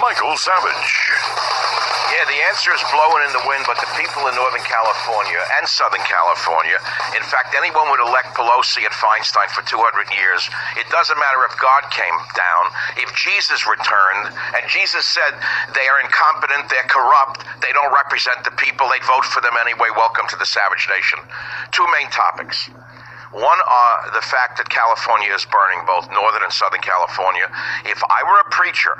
Michael Savage. Yeah, the answer is blowing in the wind, but the people in Northern California and Southern California, in fact, anyone would elect Pelosi and Feinstein for 200 years. It doesn't matter if God came down, if Jesus returned, and Jesus said they are incompetent, they're corrupt, they don't represent the people, they'd vote for them anyway. Welcome to the Savage Nation. Two main topics. One, the fact that California is burning, both Northern and Southern California. If I were a preacher,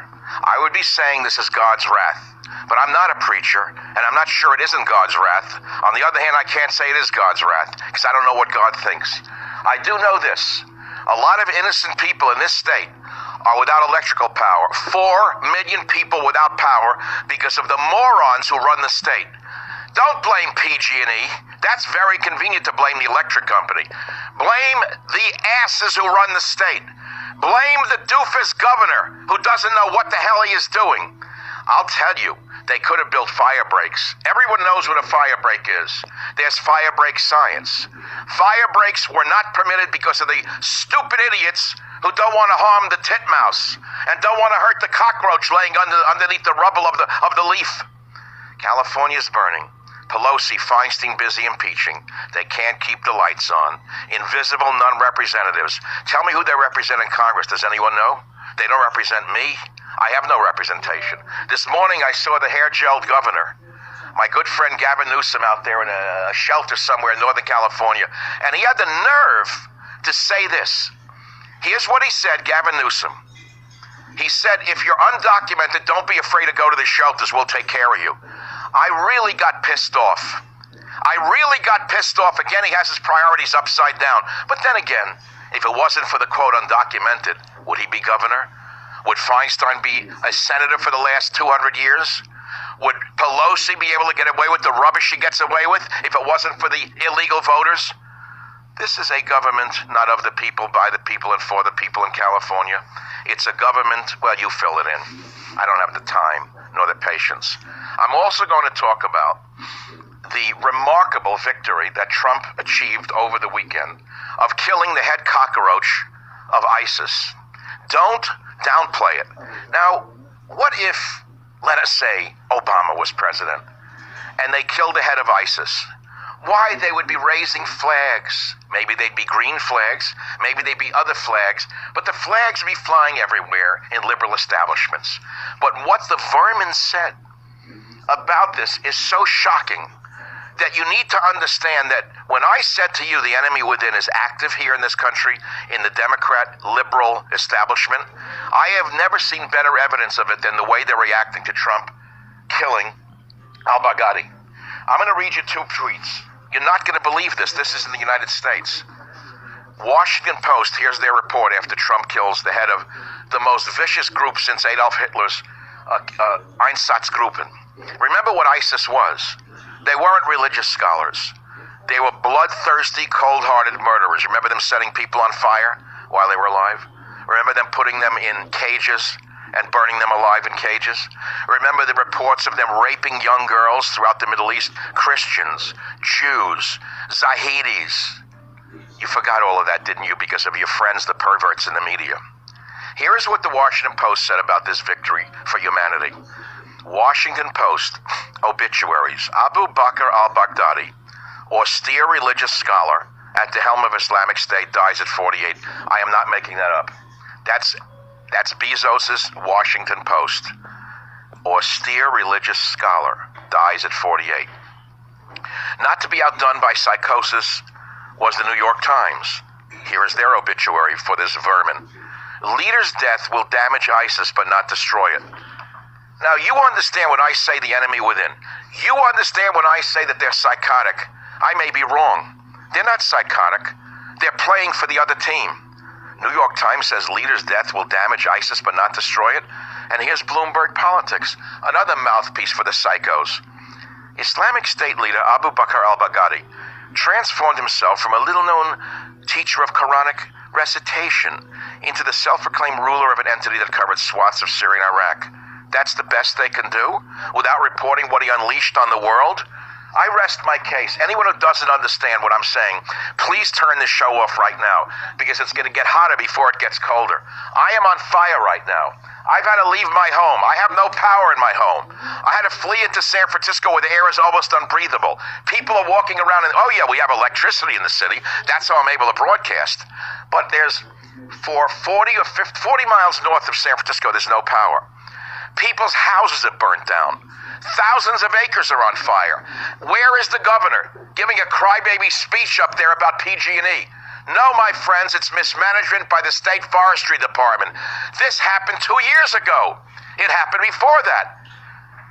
I would be saying this is God's wrath. But I'm not a preacher, and I'm not sure it isn't God's wrath. On the other hand, I can't say it is God's wrath, because I don't know what God thinks. I do know this. A lot of innocent people in this state are without electrical power. 4 million people without power because of the morons who run the state. Don't blame PG&E. That's very convenient to blame the electric company. Blame the asses who run the state. Blame the doofus governor who doesn't know what the hell he is doing. I'll tell you, they could have built fire breaks. Everyone knows what a fire break is. There's fire break science. Fire breaks were not permitted because of the stupid idiots who don't want to harm the titmouse and don't want to hurt the cockroach laying underneath the rubble of the leaf. California's burning. Pelosi, Feinstein busy impeaching. They can't keep the lights on. Invisible non-representatives. Tell me who they represent in Congress. Does anyone know? They don't represent me. I have no representation. This morning I saw the hair-gelled governor, my good friend Gavin Newsom, out there in a shelter somewhere in Northern California, and he had the nerve to say this. Here's what he said, Gavin Newsom. He said, if you're undocumented, don't be afraid to go to the shelters. We'll take care of you. I really got pissed off. Again, he has his priorities upside down. But then again, if it wasn't for the quote undocumented, would he be governor? Would Feinstein be a senator for the last 200 years? Would Pelosi be able to get away with the rubbish she gets away with if it wasn't for the illegal voters? This is a government not of the people, by the people, and for the people in California. It's a government, well, you fill it in. I don't have the time nor the patience. I'm also going to talk about the remarkable victory that Trump achieved over the weekend of killing the head cockroach of ISIS. Don't downplay it. Now, what if, let us say, Obama was president and they killed the head of ISIS? Why, they would be raising flags. Maybe they'd be green flags, maybe they'd be other flags, but the flags would be flying everywhere in liberal establishments. But what the vermin said about this is so shocking that you need to understand that when I said to you the enemy within is active here in this country, in the Democrat liberal establishment, I have never seen better evidence of it than the way they're reacting to Trump killing al-Baghdadi. I'm going to read you 2 tweets. You're not going to believe this. This is in the United States. Washington Post, here's their report after Trump kills the head of the most vicious group since Adolf Hitler's Einsatzgruppen. Remember what ISIS was. They weren't religious scholars. They were bloodthirsty, cold-hearted murderers. Remember them setting people on fire while they were alive? Remember them putting them in cages and burning them alive in cages? Remember the reports of them raping young girls throughout the Middle East? Christians, Jews, Zahidis. You forgot all of that, didn't you, because of your friends, the perverts in the media? Here is what the Washington Post said about this victory for humanity. Washington Post obituaries. Abu Bakr al-Baghdadi, austere religious scholar at the helm of Islamic State, dies at 48. I am not making that up. That's Bezos's Washington Post. Austere religious scholar dies at 48. Not to be outdone by psychosis was the New York Times. Here is their obituary for this vermin. Leader's death will damage ISIS but not destroy it. Now, you understand when I say the enemy within. You understand when I say that they're psychotic. I may be wrong. They're not psychotic. They're playing for the other team. New York Times says leader's death will damage ISIS but not destroy it. And here's Bloomberg Politics, another mouthpiece for the psychos. Islamic State leader Abu Bakr al-Baghdadi transformed himself from a little-known teacher of Quranic recitation into the self-proclaimed ruler of an entity that covered swaths of Syria and Iraq. That's the best they can do without reporting what he unleashed on the world? I rest my case. Anyone who doesn't understand what I'm saying, please turn this show off right now, because it's going to get hotter before it gets colder. I am on fire right now. I've had to leave my home. I have no power in my home. I had to flee into San Francisco where the air is almost unbreathable. People are walking around and, oh yeah, we have electricity in the city. That's how I'm able to broadcast. But there's, for 40 miles north of San Francisco, there's no power. People's houses have burnt down. Thousands of acres are on fire. Where is the governor giving a crybaby speech up there about PG&E? No, my friends, it's mismanagement by the State Forestry Department. This happened 2 years ago. It happened before that.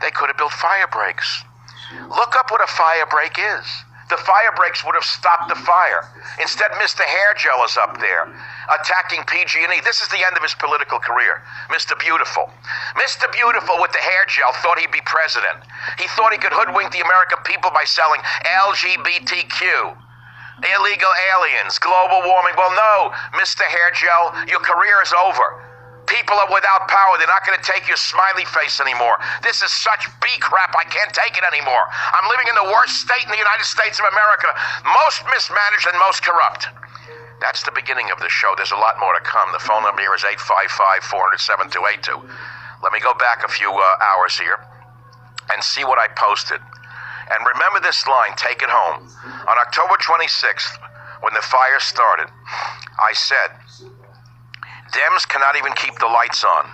They could have built fire breaks. Look up what a fire break is. The fire breaks would have stopped the fire. Instead, Mr. Hairgel is up there attacking PG&E. This is the end of his political career. Mr. Beautiful. Mr. Beautiful with the hair gel thought he'd be president. He thought he could hoodwink the American people by selling LGBTQ. Illegal aliens, global warming. Well, no, Mr. Hairgel, your career is over. People are without power. They're not going to take your smiley face anymore. This is such B crap. I can't take it anymore. I'm living in the worst state in the United States of America. Most mismanaged and most corrupt. That's the beginning of the show. There's a lot more to come. The phone number here is 855-400-7282. Let me go back a few hours here and see what I posted. And remember this line. Take it home. On October 26th, when the fire started, I said, Dems cannot even keep the lights on.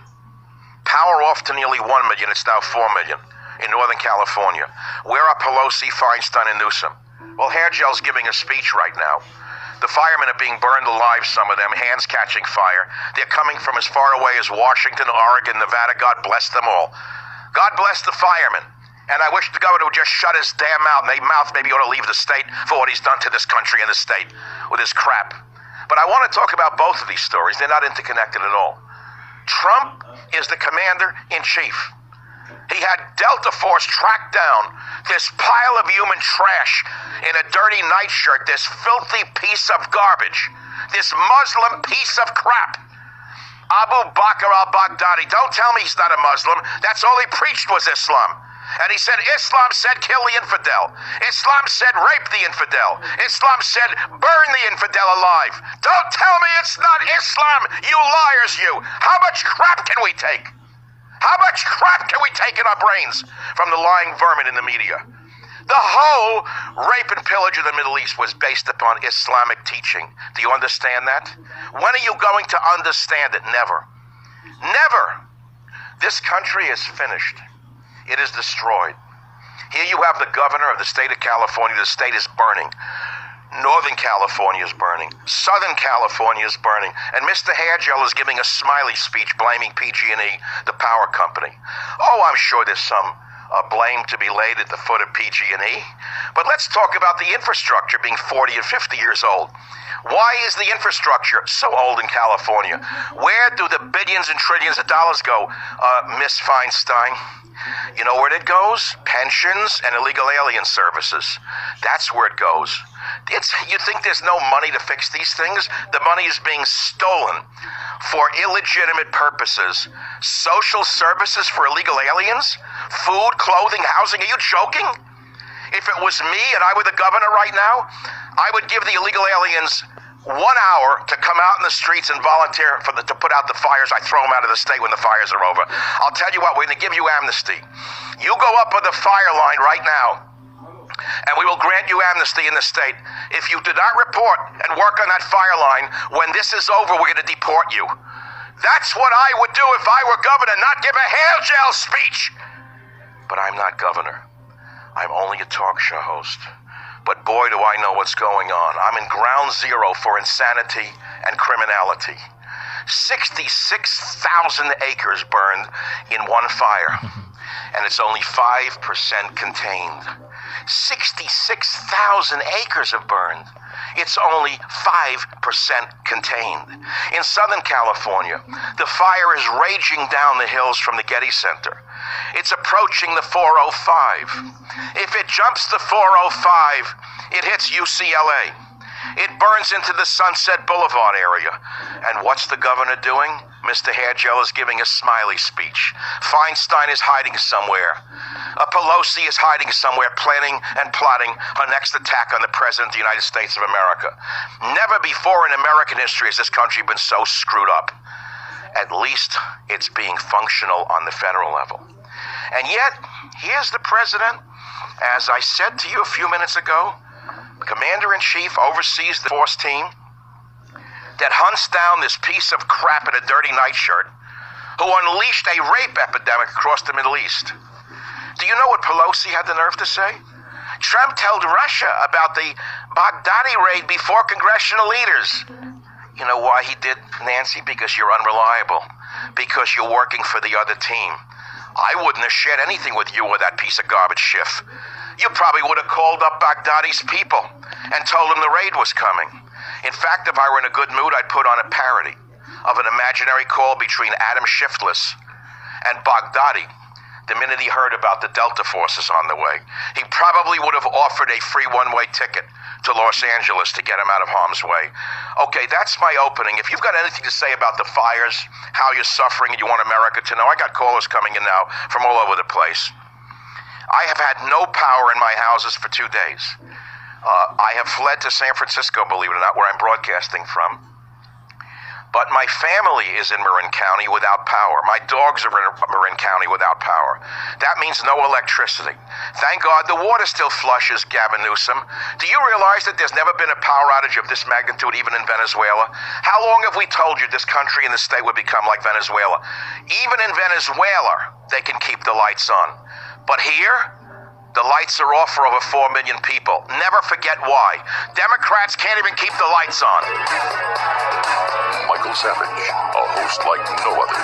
Power off to nearly 1 million. It's now 4 million in Northern California. Where are Pelosi, Feinstein, and Newson? Well, Hairgel's giving a speech right now. The firemen are being burned alive, some of them, hands catching fire. They're coming from as far away as Washington, Oregon, Nevada. God bless them all. God bless the firemen. And I wish the governor would just shut his damn mouth. Maybe ought to leave the state for what he's done to this country and the state with his crap. But I want to talk about both of these stories. They're not interconnected at all. Trump is the commander-in-chief. He had Delta Force track down this pile of human trash in a dirty nightshirt, this filthy piece of garbage, this Muslim piece of crap. Abu Bakr al-Baghdadi. Don't tell me he's not a Muslim. That's all he preached was Islam. And he said, Islam said kill the infidel. Islam said rape the infidel. Islam said burn the infidel alive. Don't tell me it's not Islam, you liars, you. How much crap can we take? How much crap can we take in our brains from the lying vermin in the media? The whole rape and pillage of the Middle East was based upon Islamic teaching. Do you understand that? When are you going to understand it? Never. Never. This country is finished. It is destroyed. Here you have the governor of the state of California. The state is burning. Northern California is burning. Southern California is burning. And Mr. Hairgel is giving a smiley speech blaming PG&E, the power company. Oh, I'm sure there's some blame to be laid at the foot of PG&E. But let's talk about the infrastructure being 40 and 50 years old. Why is the infrastructure so old in California? Where do the billions and trillions of dollars go, Miss Feinstein? You know where it goes? Pensions and illegal alien services. That's where it goes. You think there's no money to fix these things? The money is being stolen for illegitimate purposes. Social services for illegal aliens? Food, clothing, housing? Are you joking? If it was me and I were the governor right now, I would give the illegal aliens 1 hour to come out in the streets and volunteer to put out the fires. I throw them out of the state when the fires are over. I'll tell you what, we're going to give you amnesty. You go up on the fire line right now, and we will grant you amnesty in the state. If you do not report and work on that fire line, when this is over, we're going to deport you. That's what I would do if I were governor, not give a hair gel speech. But I'm not governor. I'm only a talk show host. But boy, do I know what's going on. I'm in ground zero for insanity and criminality. 66,000 acres burned in one fire, and it's only 5% contained. 66,000 acres have burned. It's only 5% contained. In Southern California, the fire is raging down the hills from the Getty Center. It's approaching the 405. If it jumps the 405, it hits UCLA. It burns into the Sunset Boulevard area. And what's the governor doing? Mr. Hairgel is giving a smiley speech. Feinstein is hiding somewhere. Pelosi is hiding somewhere, planning and plotting her next attack on the President of the United States of America. Never before in American history has this country been so screwed up. At least it's being functional on the federal level. And yet, here's the president, as I said to you a few minutes ago, Commander-in-Chief oversees the force team that hunts down this piece of crap in a dirty nightshirt who unleashed a rape epidemic across the Middle East. Do you know what Pelosi had the nerve to say? Trump told Russia about the Baghdadi raid before congressional leaders. You know why he did, Nancy? Because you're unreliable. Because you're working for the other team. I wouldn't have shared anything with you or that piece of garbage Schiff. You probably would have called up Baghdadi's people and told them the raid was coming. In fact, if I were in a good mood, I'd put on a parody of an imaginary call between Adam Shiftless and Baghdadi. The minute he heard about the Delta forces on the way, he probably would have offered a free one-way ticket to Los Angeles to get him out of harm's way. Okay, that's my opening. If you've got anything to say about the fires, how you're suffering, and you want America to know, I got callers coming in now from all over the place. I have had no power in my houses for 2 days. I have fled to San Francisco, believe it or not, where I'm broadcasting from. But my family is in Marin County without power. My dogs are in Marin County without power. That means no electricity. Thank God the water still flushes, Gavin Newsom. Do you realize that there's never been a power outage of this magnitude even in Venezuela? How long have we told you this country and this state would become like Venezuela? Even in Venezuela, they can keep the lights on. But here, the lights are off for over 4 million people. Never forget why. Democrats can't even keep the lights on. Michael Savage, a host like no other.